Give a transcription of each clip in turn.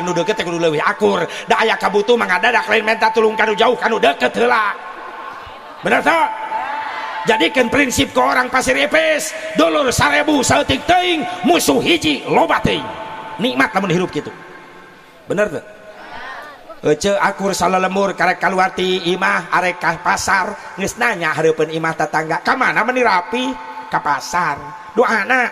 nu deket kudu leuwih akur da aya kabutuh mangadadak lain minta tulung kanu jauh kanu deket heula bener teu jadikan prinsip ke orang Pasir Ipis dulur 1000 saeutik teuing musuh hiji loba teuing nikmat lamun hirup kitu bener teu ece akur salalemur karek kaluar ti imah arek ka pasar geus nanya hareupeun imah tetangga ka mana meni rapi ka pasar doana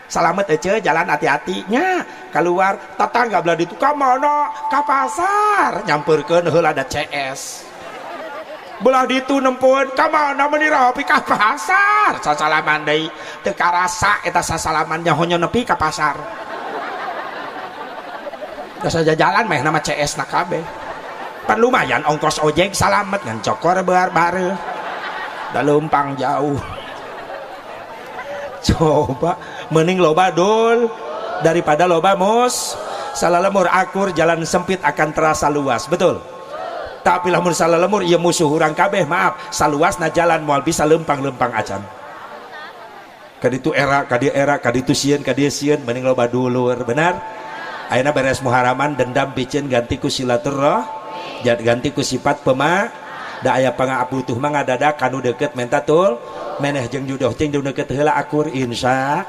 salamet ece jalan hati-hati nya keluar tetangga belah ditu ka mana ka pasar nyamperkeun heula ada CS belah ditu nempun ka mana meni rapi ka pasar sasalaman deui teu karasa eta sasalaman nyaho nepi ka pasar da saja jalan meh nama CS na kabeh pan lumayan ongkos ojek salamet ngan cokor bareu da leumpang jauh coba mending loba dul daripada loba mus salalemur akur jalan sempit akan terasa luas betul tapi lamun salalemur ieu musuh urang kabeh maaf saluasna jalan moal bisa lempang-lempang acan kaditu era kaditu sieun kadieu sieun mending loba dulur benar ayeuna beres muharaman dendam pikeun ganti ku silaturahmi ganti ku sifat pema da aya pangaabutuh mah ngadadak kanu deukeut menta tul meneh jeung judoh jeung deukeut heula akur insya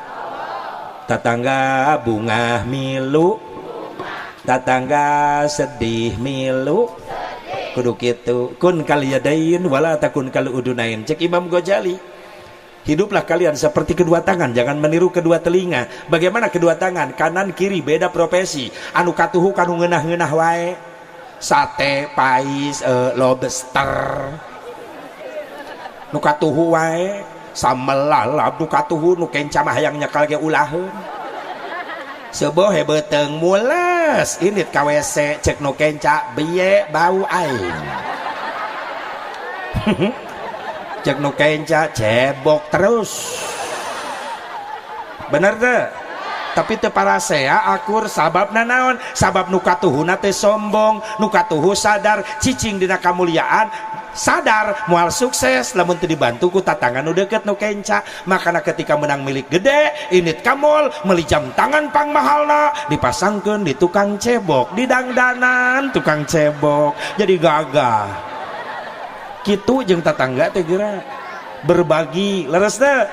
tetangga bunga milu tetangga sedih milu kudu kitu kun kaliyadain wala takun kal udunain cek Imam Ghazali hiduplah kalian seperti kedua tangan jangan meniru kedua telinga bagaimana kedua tangan kanan kiri beda profesi anu katuhu kanu ngeunah-ngeunah wae sate pais lobster nu katuhu wae sambal lalap nu katuhu nu kenca mah hayang nyekal ge ulaheun seueuh beuteung mules init ka WC cek nu kenca biye bau aing cek nu kenca cebok terus bener teu tapi teu parasea akur sababna naon sabab nu katuhuna teh sombong nu katuhu sadar cicing dina kamuliaan sadar moal sukses lamun teu dibantu ku tatangga nu deukeut nu kenca makana ketika menang milik gede init kamol meuli jam tangan pangmahalna dipasangkeun di tukang cebok di dangdanan tukang cebok jadi gagah kitu jeung tatangga teh geura berbagi leres teu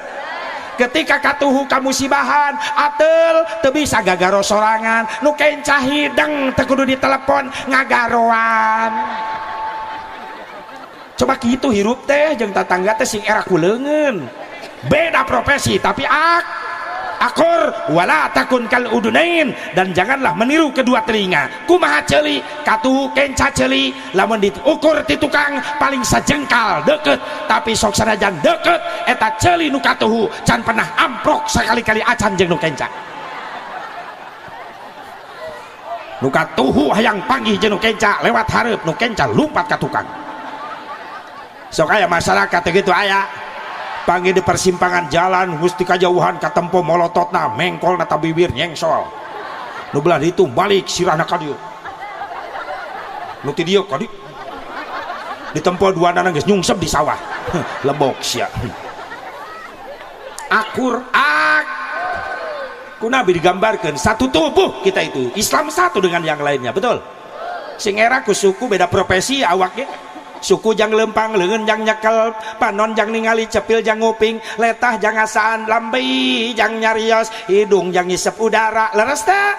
ketika katuhu kamusibahan atel teu bisa gagaro sorangan nu kenca hideng teu kudu ditelepon ngagaroan coba kitu hirup teh jeung tatangga teh sing era kuleungeun beda profesi tapi akur wala takun kal udunain dan janganlah meniru kedua telinga kumaha ceuli katuhu kenca ceuli lamun diukur ti tukang paling sajengkal deukeut tapi sok sanajan deukeut eta ceuli nu katuhu can pernah amprok sakali-kali acan jeung nu kenca nu katuhu hayang panggih jeung nu kenca lewat hareup nu kenca lumpat ka tukang sok aya masyarakat gitu aya panggil di persimpangan jalan gusti kajauhan katempo molototna mengkol nata bibir nyengsol nu belah ditu balik sirahna ka dieu nu ti dieu ka dieu ditempo duana geus nyungsep di sawah lebok sia akur ku nabi digambarkeun satu tubuh kita itu Islam satu dengan yang lainnya betul sing era ku suku beda profesi awaknya suku jang lempang leungeun jang nyekel panon jang ningali cepil jang nguping letah jang ngasaan lambi jang nyarios hidung jang ngisep udara leres teh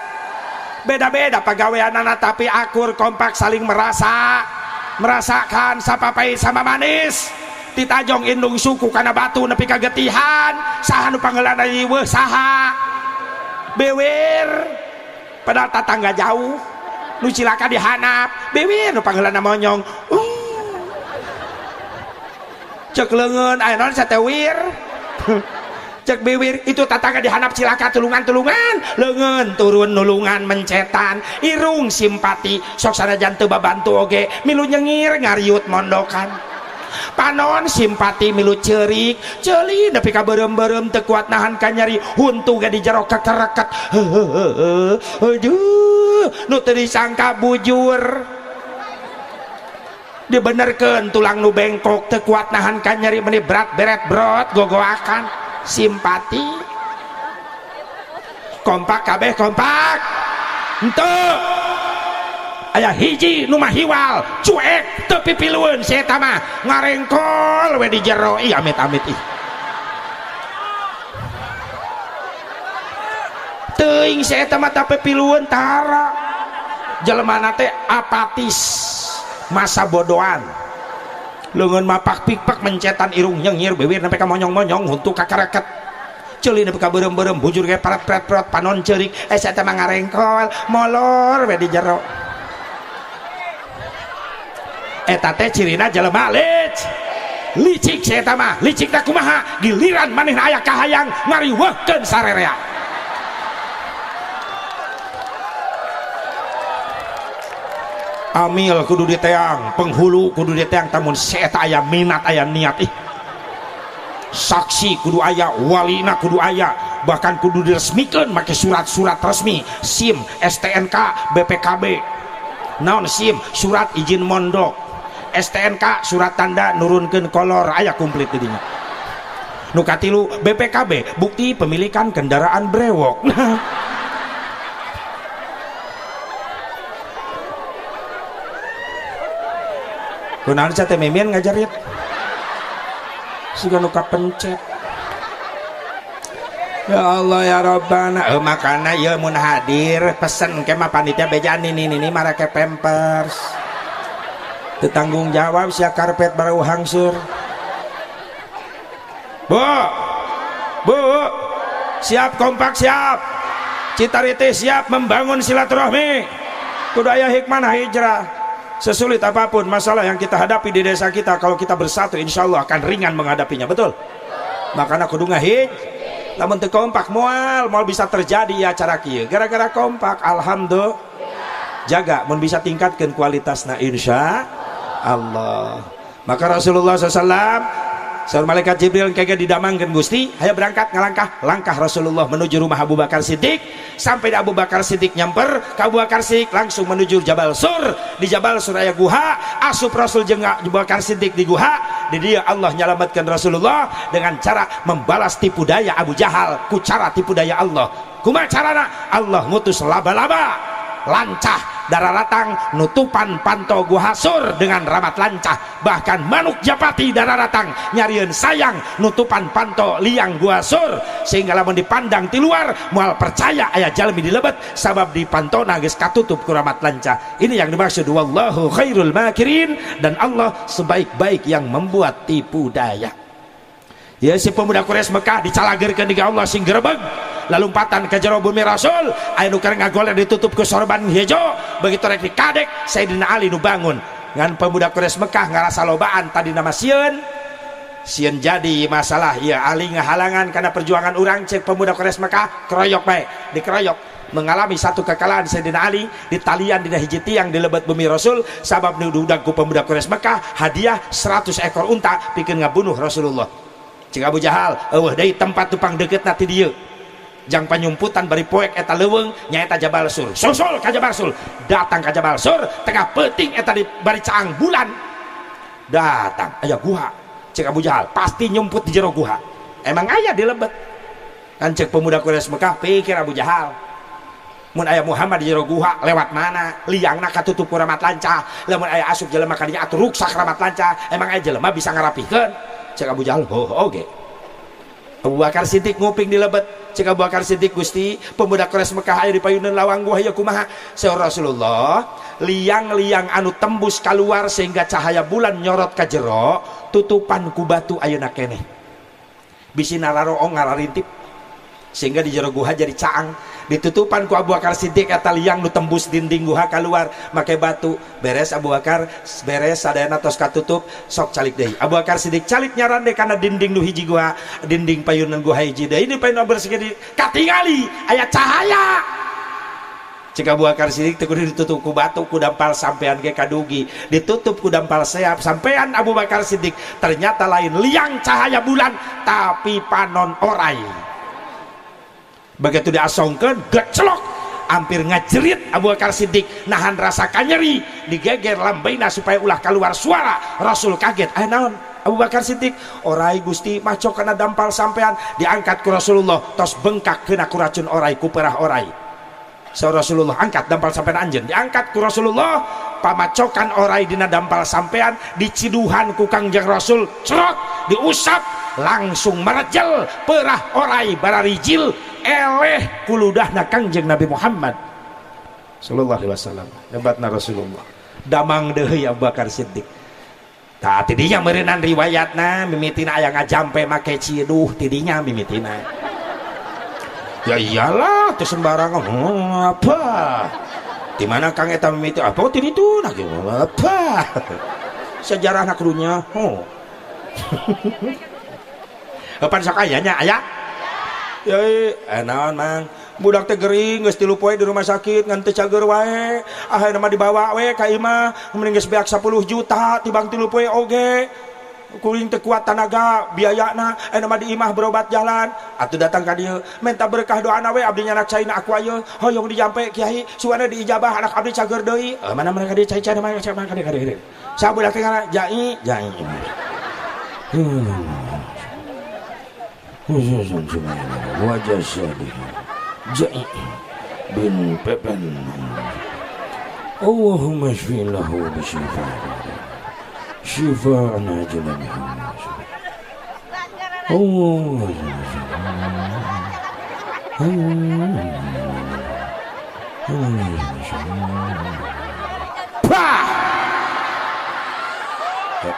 beda-beda pagaweanana tapi akur kompak saling merasakan sapapai sama manis titajong indung suku kana batu nepi ka getihan saha nu pangeulana ieu saha bewer padahal tatangga jauh nu cilaka dihanap bewer nu pangeulana monyong cek leungeun aya naon satewir cek biwir itu tatangga dihanap cilaka tulungan leungeun turun nulungan mencetan irung simpati sok sanajan teu babantu oge milu nyengir ngariut mondokan panon simpati milu ceurik ceuli nepi ka beureum-beureum teu kuat nahan ka nyari huntu ge di jero kekereket aduh nu teu disangka bujur dibenerkeun tulang nu bengkok teu kuat nahan ka nyeri meni berat beret brot gogoakan simpati kompak kabeh kompak henteu aya hiji nu mah hiwal cuek teu pipilueun si eta mah ngarengkol we di jero ih amit-amit ih teuing si eta mah teu pipilueun tara jelema teh apatis masa bodohan leungeun mapak pikpak mencetan irung nyengir bibir sampai ka monyong-monyong huntu kakareket ceuli nepi ka beureum-beureum bujur ge parat-parat panon ceurik si eta mah ngarengkol molor we di jero eta teh cirina jelema licik si eta mah licik teh kumaha giliran manehna aya kahayang ngariweuhkeun sarerea amil kudu diteang penghulu kudu diteang tamun si eta aya minat aya niat ih saksi kudu aya walina kudu aya bahkan kudu diresmikeun make surat-surat resmi SIM STNK BPKB naon SIM surat izin mondok STNK surat tanda nurunkeun kolor aya komplit di dinya nu katilu BPKB bukti pemilikan kendaraan brewok kunaon teh mimin ngajarit siga nu kapencet ya Allah ya Rabbana makana ieu mun hadir pesen ke mah panitia bejaan ini marake pampers teu tanggung jawab sia karpet baru hangsur bu siap kompak siap Citariti siap membangun silaturahmi kudu aya hikmah hijrah sesulit apapun masalah yang kita hadapi di desa kita kalau kita bersatu insya Allah akan ringan menghadapinya betul makanya kudu ngahij lamun teu kompak moal bisa terjadi ya acara kieu gara-gara kompak alhamdulillah jaga mun bisa tingkatkan kualitasna insya Allah maka Rasulullah SAW saur malaikat Jibril kagak didamangkeun Gusti hayang berangkat langkah Rasulullah menuju rumah Abu Bakar Siddiq sampai Abu Bakar Siddiq nyamper ke Abu Bakar Siddiq langsung menuju Jabal Sur di Jabal Sur aya guha asup Rasul jeung Abu Bakar Siddiq di guha di dia Allah nyalamatkan Rasulullah dengan cara membalas tipu daya Abu Jahal ku cara tipu daya Allah kumaha carana Allah ngutus laba-laba lancah dararatang nutupan panto guha sur dengan ramat lancah bahkan manuk japati dararatang nyarieun sayang nutupan panto liang guha sur sehingga lamun dipandang di luar moal percaya aya jalmi dilebet sabab di pantona geus katutup ku ramat lancah ini yang dimaksud wallahu khairul makirin dan Allah sebaik-baik yang membuat tipu daya ya si pemuda Quraisy Mekah dicalagerkeun di Allah sing grebeg lalumpatan ke jero bumi Rasul aya nu keur ngagoler ditutup ku sorban hijau begitu rek dikadek Sayyidina Ali nu bangun ngan pemuda Quraisy Mekah ngarasa lobaan tadi nama sieun jadi masalah ya Ali ngahalangan karena perjuangan urang cek pemuda Quraisy Mekah keroyok bae dikeroyok mengalami satu kekalahan Sayyidina Ali di talian dina hiji tiang di lebet bumi Rasul sabab nu diundang ku pemuda Quraisy Mekah hadiah 100 ekor unta pikeun ngabunuh Rasulullah cik Abu Jahal eueuh deui tempat tupang deukeutna ti dieu jang panyumputan bari poek eta leuweung nyaeta Jabal Sur susul ka Jabal Sur datang ka Jabal Sur tengah peuting eta di bari caang bulan datang aya guha cek Abu Jahal pasti nyumput di jero guha emang aya di lebet kan cek pemuda Quraisy Mekah pikir Abu Jahal mun aya Muhammad di jero guha lewat mana liangna katutup ku ramat lancah lamun aya asup jelema ka dinya atuh ruksak ramat lancah emang aya jelema bisa ngarapikeun cek Abu Jahal oge Abu Bakar Siddiq nguping di lebet cek Abu Bakar Siddiq Gusti pemuda Quraisy Mekah aya di payuneun lawang gua ya kumaha saur Rasulullah liang-liang anu tembus keluar sehingga cahaya bulan nyorot ka jero tutupan ku batu ayeuna keneh bisi nararoong ngararintip sehingga di jero guha jadi caang ditutupan ku Abu Bakar Siddiq eta liang nu tembus dinding guha keluar make batu beres Abu Bakar beres sadayana tos katutup sok calik deui Abu Bakar Siddiq calik nyarande kana dinding nu hiji guha dinding payunan guha hiji deui ini payun bersih di katingali aya cahaya cik Abu Bakar Siddiq teu kudu ditutup ku batu ku dampal sampean ge kadugi ditutup ku dampal seap sampean Abu Bakar Siddiq ternyata lain liang cahaya bulan tapi panon orai begitu diasongkeun geclok hampir ngajerit Abu Bakar Siddiq nahan rasa kanyeri digeger lambeina supaya ulah keluar suara Rasul kaget naon Abu Bakar Siddiq orai Gusti maco kana dampal sampean diangkat ku Rasulullah tos bengkak kena ku racun orai ku perah orai so Rasulullah angkat dampal sampean anjeun diangkat ku Rasulullah pamacokan orai dina dampal sampean diciduhan ku Kangjeng Rasul cerot diusap langsung merejel perah orai bararijil eleh kuludahna Kangjeng Nabi Muhammad sallallahu alaihi wasallam hebatna Rasulullah damang deui Abu Bakar Siddiq tah tidinya meureunnan riwayatna mimitina aya ngajampe make ciduh tidinya mimitina ya iyalah teu sembarangan apa di mana Kang eta mimiti apa ti ditu nah apa sejarahna kudunya Pan sakayanya aya yeuy naon mang budak teh gering geus 3 poe di rumah sakit ngan teu cager wae akhirna mah dibawa we ka imah mending geus beak 10 juta tibang 3 poe oge kuring teu kuat tanaga biayana aya mah di imah berobat jalan atuh datang ka dieu minta berkah doana we abdi nyanak caina aku ayeuna hoyong dijampe kiai suana diijabah anak abdi cager deui mana mereka dia cai mana ka sabudak teh kana jai wajah sedih Jai bin Pepen Allahumma shfilahu bishifa shifaan ajalan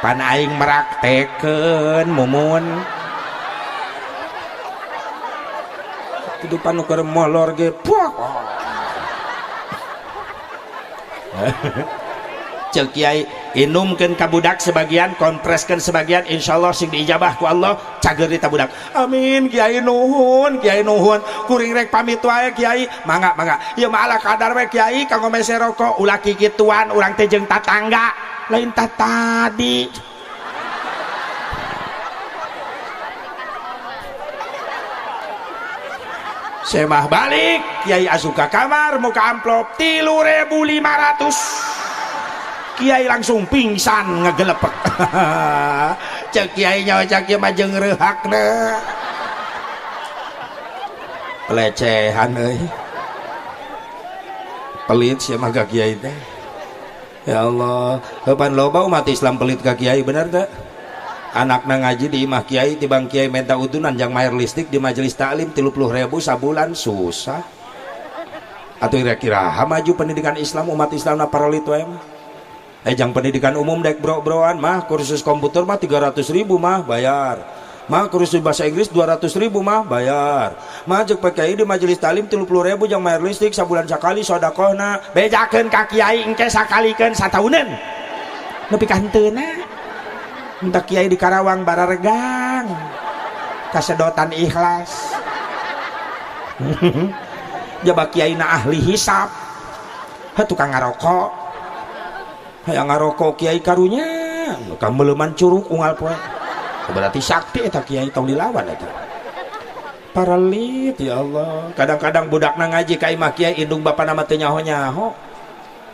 Pan aing meraktekeun mumun kehidupan nuker molor ge puak cek kiai inumkeun ka budak sebagian kompreskeun sebagian insyaallah sing diijabah ku Allah cager di budak amin kiai nuhun kuring rek pamit wae kiai mangga ieu mah ala kadar we kiai kanggo mese rokok ulah kikituan urang teh jeung tatangga lain tadi semah balik kiai asup ka kamar muka amplop 3.500 kiai langsung pingsan ngegelepek cek kiai nyawa cek kiai mah jeung reuhakna pelecehan euy pelit sia mah ka kiai teh ya Allah kapan loba umat Islam pelit ka kiai bener teh anakna ngaji di imah kiai tibang kiai minta udunan jang mayar listrik di majelis taklim 30.000 sabulan susah atau kira-kira maju pendidikan Islam umat Islam na parolit wae mah jang pendidikan umum dek bro-broan mah kursus komputer mah 300.000 mah bayar mah kursus bahasa Inggris 200.000 mah bayar mah jeung PKI di majelis taklim 30.000 jang mayar listrik sabulan sakali sedekahna bejakeun ka kiai engke sakalikeun satauneun nepi ka henteuna minta kiai di Karawang bararegang kasedotan ikhlas jaba kiai na ahli hisab tukang ngarokok hayang ngarokok kiai karunya kameuleman curug unggal poe berarti sakti eta kiai tong dilawan eta paralit ya Allah kadang-kadang budakna ngaji ka imah kiai indung bapana mah teu nyaho-nyaho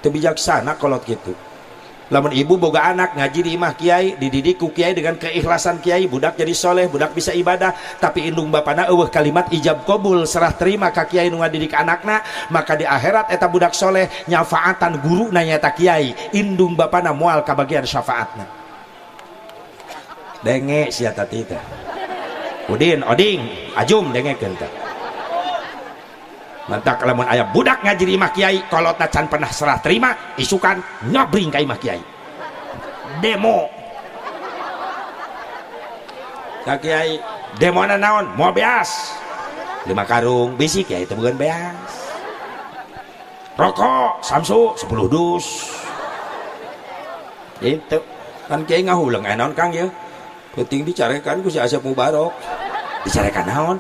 teu bijaksana kolot kitu lamun ibu boga anak ngaji di imah kiai dididik ku kiai dengan keikhlasan kiai budak jadi soleh budak bisa ibadah tapi indung bapana eueuh kalimat ijab qabul serah terima ka kiai nu ngadidik anakna maka di akhirat eta budak soleh nyafaatan guru nanya eta kiai indung bapana moal kabagian syafaatna denge sia tati teh udin oding ajum dengekeun teh mantak lamun aya budak ngaji di imah kiai kolotna can pernah serah terima isukan nyabring ka imah kiai demo ka kiai demo naon mau beas 5 karung bisi kiai teh bukan beas rokok samsu 10 dus itu kan kiai ngahuleng naon Kang ya penting dicarekan ku si Asep Mubarok dicarekan naon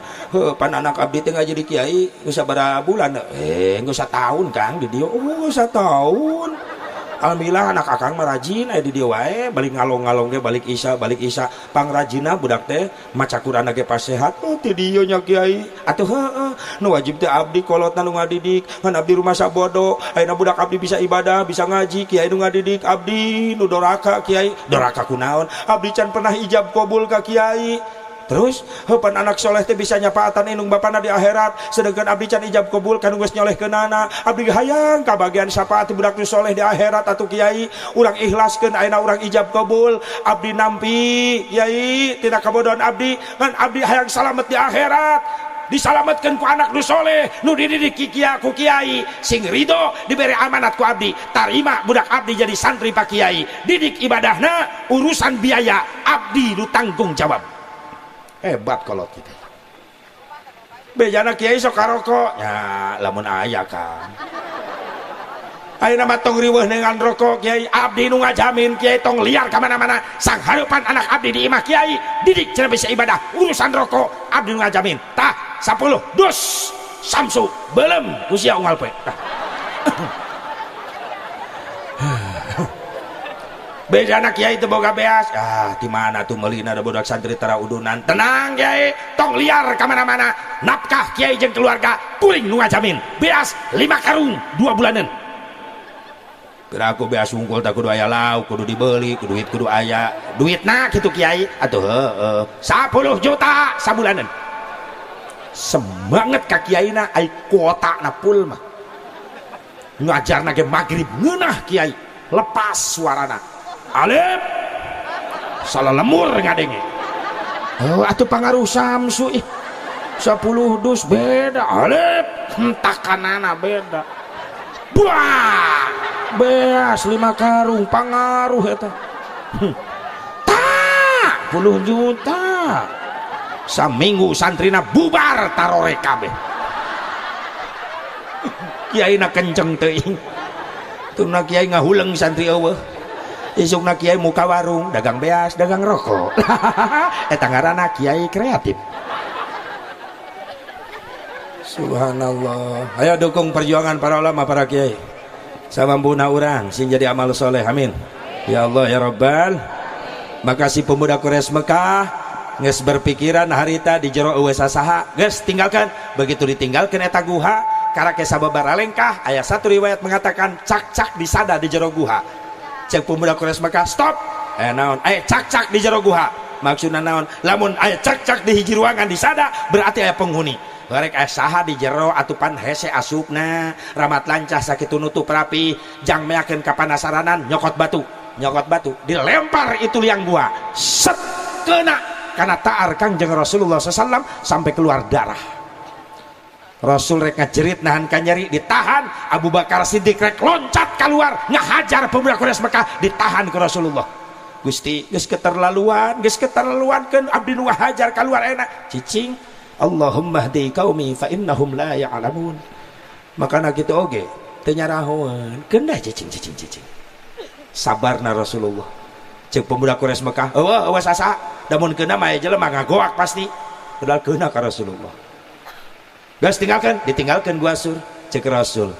pan anak abdi teh ngaji di kiai geus sabaraha bulan geus satahun Kang di dieu satahun alhamdulillah anak akang mah rajin aya di dieu wae balik ngalong-ngalong ge balik isya pangrajina budak teh maca Qur'an ge pas sehat ti dieu nya kiai atuh heueuh nu wajib teh abdi kolotna nu ngadidik ngan abdi rumah sabodo ayeuna budak abdi bisa ibadah bisa ngaji kiai nu ngadidik abdi nu doraka kiai doraka kunaon abdi can pernah ijab qabul ka kiai terus heupan anak soleh teh bisa nyapaatan indung bapana di akhirat, sedangkan abdi can ijab kabul kanu geus nyolehkeunana. Abdi hayang kabagian syafaat budak nu soleh di akhirat atuh kiai. Urang ikhlaskeun ayeuna urang ijab kabul, abdi nampi kiai tina kabodohan abdi ngan abdi hayang salamet di akhirat, disalametkeun ku anak nu soleh nu dididik ku kiai sing ridho diberi amanat ku abdi, tarima budak abdi jadi santri pak kiai, didik ibadahna, urusan biaya abdi nu tanggung jawab. Hebat kolot kita. Bejana kiai sok karokok ya lamun aya kan. Ayeuna mah tong riweuh dengan rokok kiai, abdi nu ngajamin kiai tong liar ka mana-mana, sang hareupan anak abdi di imah kiai didik cenah bisa ibadah, urusan rokok abdi nu ngajamin. Tah 10 dus samsu belum usia unggal poe. Bejana kiai teu boga beas, di mana tuh meulina da budak santri tara udunan. Tenang kiai, tong liar ka mana-mana, nafkah kiai jeung keluarga kuring nu ngajamin, beas 5 karung 2 bulanan. Kira aku beas unggul tak kudu aya lauk, kudu dibeli, kudu duit kudu aya duitna kitu kiai atuh 10 juta sabulanan. Semangat ka kiaina ai kuota na pul mah. Ngajarna ge magrib ngeunah kiai, lepas suarana. Alif salah lemur ngadenge. Atuh pangaruh samsu 10 dus beda. Alif takanana beda. Buah beas 5 karung pangaruh eta. Tak 10 juta. Saminggu santrina bubar tarore kabeh. Kiaina kenceng teuing. Tuna kiai ngahuleng santri eueuh. Isukna kiai muka warung, dagang beas, dagang rokok. Eta ngaranna kiai kreatif. Subhanallah. Ayo dukung perjuangan para ulama, para kiai. Samampuna urang sing jadi amal soleh, amin. Ya Allah ya Rabbal. Makasih pemuda Quraisy Mekah geus berpikiran harita di jero eueuh sasaha, geus tinggalkan. Begitu ditinggalkan eta guha, karake sababaraha lengkah. Aya satu riwayat mengatakan cak-cak disada di jero guha. Cek pemuda Quraisy Mekah stop, naon cak-cak di jero guha, maksudna naon, lamun aya cak-cak di hiji ruangan di sada berarti aya penghuni. Barek aya saha di jero atupan hese asupna, ramat lancah sakitu nutup rapi, jang meakeun kapanasaranan nyokot batu dilempar itu liang gua, set kena kana taar Kangjeng Rasulullah SAW sampai keluar darah. Rasul rek ngajerit nahan kanyeri, ditahan. Abu Bakar Siddiq rek loncat keluar ngahajar pemuda Quraisy Mekah, ditahan ke Rasulullah. Gusti geus keterlaluan keun abdi nu ngahajar keluar enak cicing. Allahumma hdi qaumi fa innahum la ya'lamun. Makana kitu oge teu nyarahoeun keun cicing. Sabarna Rasulullah. Cek pemuda Quraisy Mekah, eueuh sasa damun keuna mah jelema ngagoak pasti. Padahal keuna ka Rasulullah. Gas ditinggalkan gua sur cek Rasul.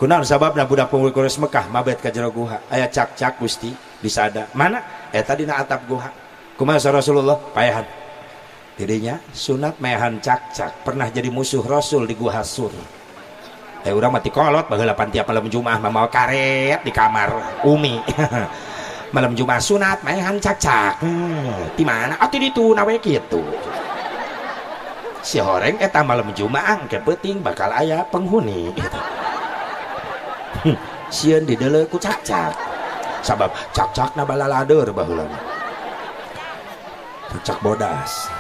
Kunaon sababna budak pemuda Quraisy Mekah mabet ka jero guha, aya cak-cak Gusti disada. Mana? Eta dina atap guha. Kumaha Rasulullah? Paehan. Didinya sunat mehan cak-cak pernah jadi musuh Rasul di guha sur. Urang mati kolot baheula pan tiap malam Jumat mamawa karet di kamar Umi. Malam Jumat sunat mehan cak-cak. Di mana? Atuh ditu nawe kitu. Si horeng eta malam Jumaah ke peuting bakal aya penghuni gitu. Sieun dideuleu ku cak-cak. Sabab cak-cakna balaladur baheula. Cak bodas.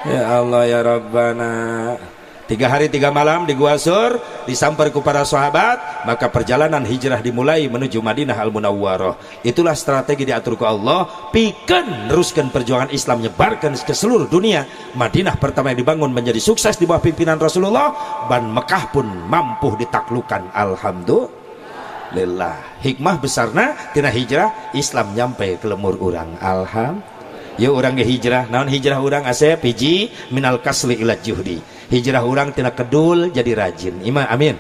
Ya Allah ya Rabbana. 3 hari 3 malam di Gua Sur disamper ku para sahabat, maka perjalanan hijrah dimulai menuju Madinah Al-Munawwarah. Itulah strategi diatur ku Allah, pikeun neruskeun perjuangan Islam nyebarkan ke seluruh dunia. Madinah pertama yang dibangun menjadi sukses di bawah pimpinan Rasulullah, dan Mekah pun mampu ditaklukkan. Alhamdulillah. Hikmah besarna tina hijrah Islam nyampe ke lemur urang. Alhamdulillah. Yuk orang ge hijrah. Naon hijrah urang asep hiji minal kasli ila juhdi. Hijrah urang tina kedul jadi rajin. Amin.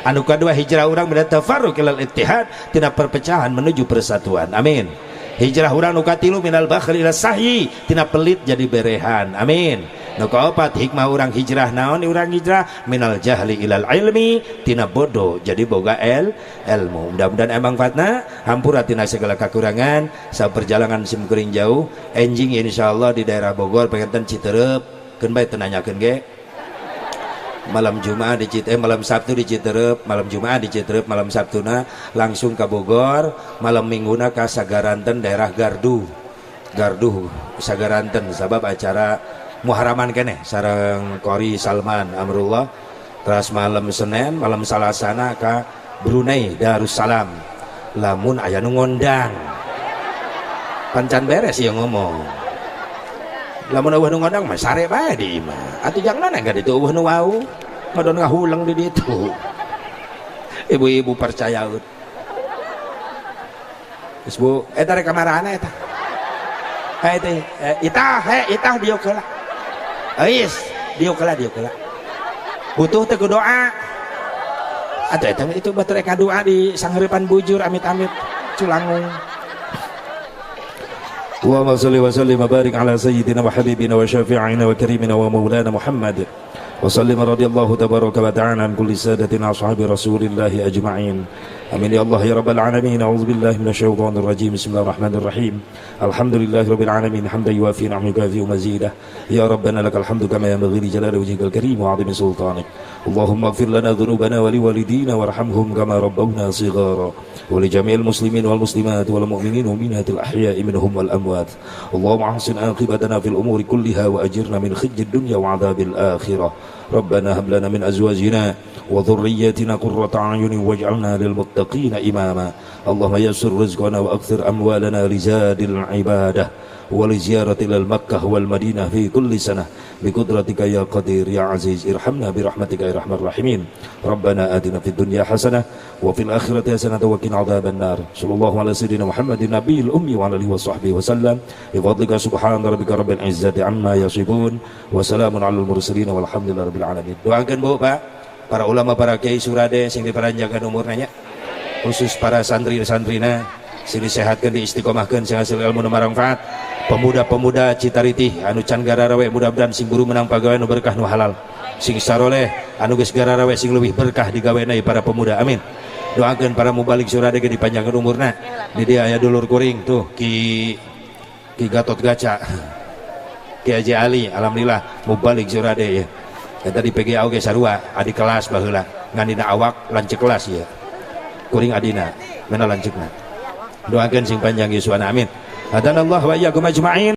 Anu kedua hijrah urang min tafarruq ilal ittihad, tina perpecahan menuju persatuan. Amin. Hijrah urang nu katilu minal bakhil ila sahyi, tina pelit jadi berehan. Amin. nu kaopat hikmah urang hijrah naon urang hijrah minal jahli ilal ilmi tina bodoh jadi boga ilmu mudah-mudahan emang fatna hampura tina segala kekurangan saperjalanan sim kuring jauh enjing insyaallah di daerah Bogor pengen Citerep keun bae teu nanyakeun ge malam Jumat di Citerep malam Sabtu di Citerep malam Jumat di Citerep malam Sabtuna langsung ke Bogor malam Mingguna ka Sagaranten daerah Garduh Sagaranten sabab acara Muharaman kene sareng Kori Salman Amrullah terus malam Senin malam Salasana ka Brunei Darussalam lamun aya nu ngondang pancan beres ya ngomong lamun eueuh nu ngondang mah sare bae di imah atuh jangan enggak ditu eueuh nu wau ngodon ngahulang di ditu ibu-ibu percaya geus Bu eta rek kamarana eta itah dieu keula ais dieu keula butuh teu doa atuh eta itu batur rek doa di sangheurepan bujur amit-amit culangung Allahumma shalli wa sallim wa barik ala sayyidina wa habibina wa syafi'ina wa karimina wa maulana Muhammad wa sallim radhiyallahu tabaraka wa ta'ala an kulli sadatina ashabi rasulillahi ajma'in amin ya Allah ya rabbal alamin a'udzu billahi minasyaitonir rajim bismillahirrahmanirrahim alhamdulillahi rabbil alamin hamdan yuwafi ni'amahu wa mazidah ya rabbana lakal hamdu kama yanbaghi li jalali wajhikal karim wa 'azimi sultanik Allahumma ighfir lana dhunubana wa liwalidina warhamhum kama rabbawna shighara wa li jami'il muslimin wal muslimat wal mu'minin wal mu'minatil ahya'i minhum wal amwat Allahumma ahsin aqibatana fil umuri kulliha wa ajirna min khizyid dunya wa 'adzabil akhirah Rabbana hab lana min azwajina wa dhurriyyatina qurrata a'yunin waj'alna lil muttaqina imama Allahumma yassir rizqana wa akthir amwalana li zadil ibadah wa li ziyarati lil Makkah wal Madinah fi kulli sanah bi qudratika ya qadir ya aziz irhamna bi rahmatika ya arhamar rahimin Rabbana atina fid dunya hasanah wa fil akhirati hasanah wa qina adzaban nar sallallahu ala sayyidina Muhammadin nabiyil ummi wa alihi wa sahbihi wa sallam bi fadlika subhana rabbika rabbil izzati amma yasifun wa salamun alal mursalin walhamdulillahi rabbil alamin doakeun Bu Pak para ulama para kiai surade sing diparanjakeun umurna nya khusus para santri-santrina sing disehatkeun diistiqomahkeun sing hasil ilmu nu manfaat pemuda-pemuda Citariti anu can gararawe mudah-mudahan sing buru menang pagawe nu berkah nu halal sing saroleh anu geus gararawe sing leuwih berkah digaweana para pemuda amin doakeun para mubalik surade ge dipanjangkeun umurna di dia aya dulur kuring tuh Ki Gatot Gaca Ki Haji Ali alhamdulillah mubalik surade ya eta di PGA oge sarua adi kelas baheula ngan dina awak lanceuk kelas ya kuring adina mana lanceukna doakeun sing panjang yuswana amin hadanallahu wa iyyakum ajma'in